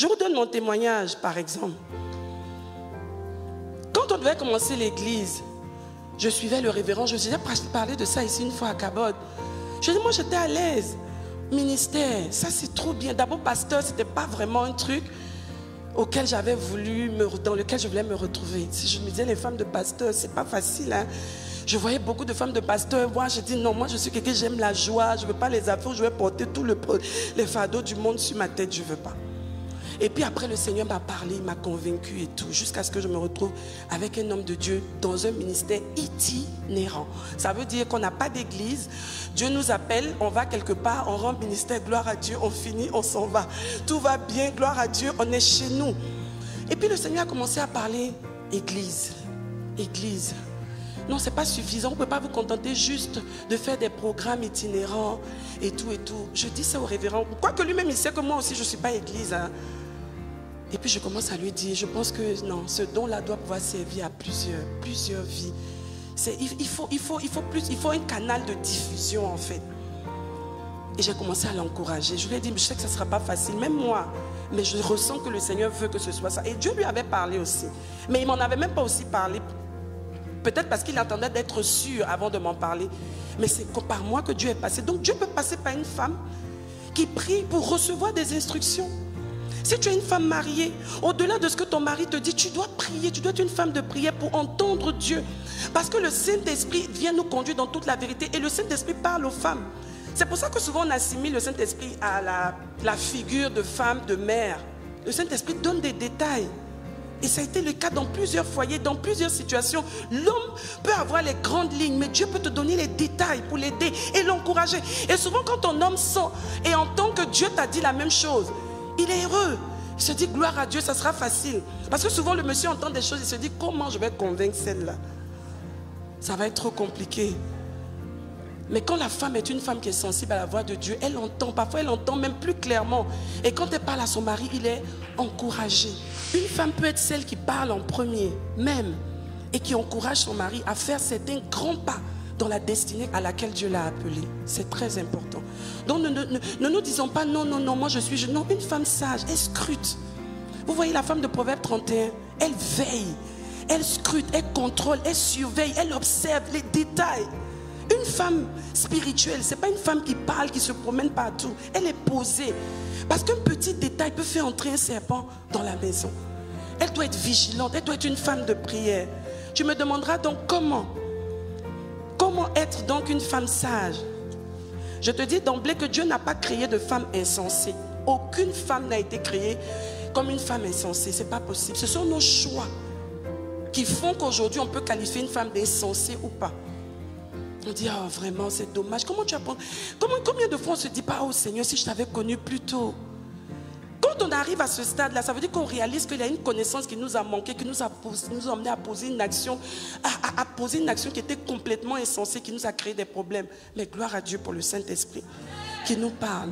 Je vous donne mon témoignage, par exemple. Quand on devait commencer l'église, je suivais le révérend. Je vous ai déjà parlé de ça ici une fois à Cabot. Je dis, moi j'étais à l'aise. Ministère, ça c'est trop bien. D'abord, pasteur, c'était pas vraiment un truc auquel j'avais voulu, dans lequel je voulais me retrouver. Si je me disais, les femmes de pasteur, c'est pas facile, hein. Je voyais beaucoup de femmes de pasteurs. Moi, je dis non, moi je suis quelqu'un, j'aime la joie. Je ne veux pas les affaires, je vais porter tout les fardeaux du monde sur ma tête, je ne veux pas. Et puis après, le Seigneur m'a parlé, il m'a convaincu et tout, jusqu'à ce que je me retrouve avec un homme de Dieu dans un ministère itinérant. Ça veut dire qu'on n'a pas d'église, Dieu nous appelle, on va quelque part, on rend ministère, gloire à Dieu, on finit, on s'en va. Tout va bien, gloire à Dieu, on est chez nous. Et puis le Seigneur a commencé à parler église, église. Non, ce n'est pas suffisant. Vous ne pouvez pas vous contenter juste de faire des programmes itinérants et tout et tout. Je dis ça au révérend. Quoique lui-même, il sait que moi aussi, je ne suis pas église. Hein. Et puis je commence à lui dire, je pense que non, ce don-là doit pouvoir servir à plusieurs vies. Il faut un canal de diffusion en fait. Et j'ai commencé à l'encourager. Je lui ai dit, je sais que ça ne sera pas facile, même moi. Mais je ressens que le Seigneur veut que ce soit ça. Et Dieu lui avait parlé aussi. Mais il ne m'en avait même pas aussi parlé. Peut-être parce qu'il attendait d'être sûr avant de m'en parler. Mais c'est par moi que Dieu est passé. Donc Dieu peut passer par une femme qui prie pour recevoir des instructions. Si tu es une femme mariée, au-delà de ce que ton mari te dit, tu dois prier, tu dois être une femme de prière pour entendre Dieu. Parce que le Saint-Esprit vient nous conduire dans toute la vérité et le Saint-Esprit parle aux femmes. C'est pour ça que souvent on assimile le Saint-Esprit à la figure de femme, de mère. Le Saint-Esprit donne des détails. Et ça a été le cas dans plusieurs foyers, dans plusieurs situations. L'homme peut avoir les grandes lignes, mais Dieu peut te donner les détails pour l'aider et l'encourager. Et souvent quand ton homme sent et entend que Dieu t'a dit la même chose, il est heureux. Il se dit gloire à Dieu, ça sera facile. Parce que souvent le monsieur entend des choses, il se dit comment je vais convaincre celle-là? Ça va être trop compliqué. Mais quand la femme est une femme qui est sensible à la voix de Dieu, elle entend, parfois elle entend même plus clairement. Et quand elle parle à son mari, il est encouragé. Une femme peut être celle qui parle en premier, même, et qui encourage son mari à faire certains grands pas dans la destinée à laquelle Dieu l'a appelé. C'est très important. Donc ne nous disons pas non, non, non, moi je suis jeune. Non, une femme sage, elle scrute. Vous voyez la femme de Proverbe 31, elle veille, elle scrute, elle contrôle, elle surveille, elle observe les détails. Une femme spirituelle, ce n'est pas une femme qui parle, qui se promène partout. Elle est posée. Parce qu'un petit détail peut faire entrer un serpent dans la maison. Elle doit être vigilante, elle doit être une femme de prière. Tu me demanderas donc comment être donc une femme sage? Je te dis d'emblée que Dieu n'a pas créé de femme insensée. Aucune femme n'a été créée comme une femme insensée. Ce n'est pas possible. Ce sont nos choix qui font qu'aujourd'hui on peut qualifier une femme d'insensée ou pas. On dit, oh vraiment c'est dommage. Comment tu apprends? Combien de fois on ne se dit pas, oh Seigneur, si je t'avais connu plus tôt? Quand on arrive à ce stade-là, ça veut dire qu'on réalise qu'il y a une connaissance qui nous a manqué, qui nous a amené à poser une action, à poser une action qui était complètement insensée, qui nous a créé des problèmes. Mais gloire à Dieu pour le Saint-Esprit qui nous parle.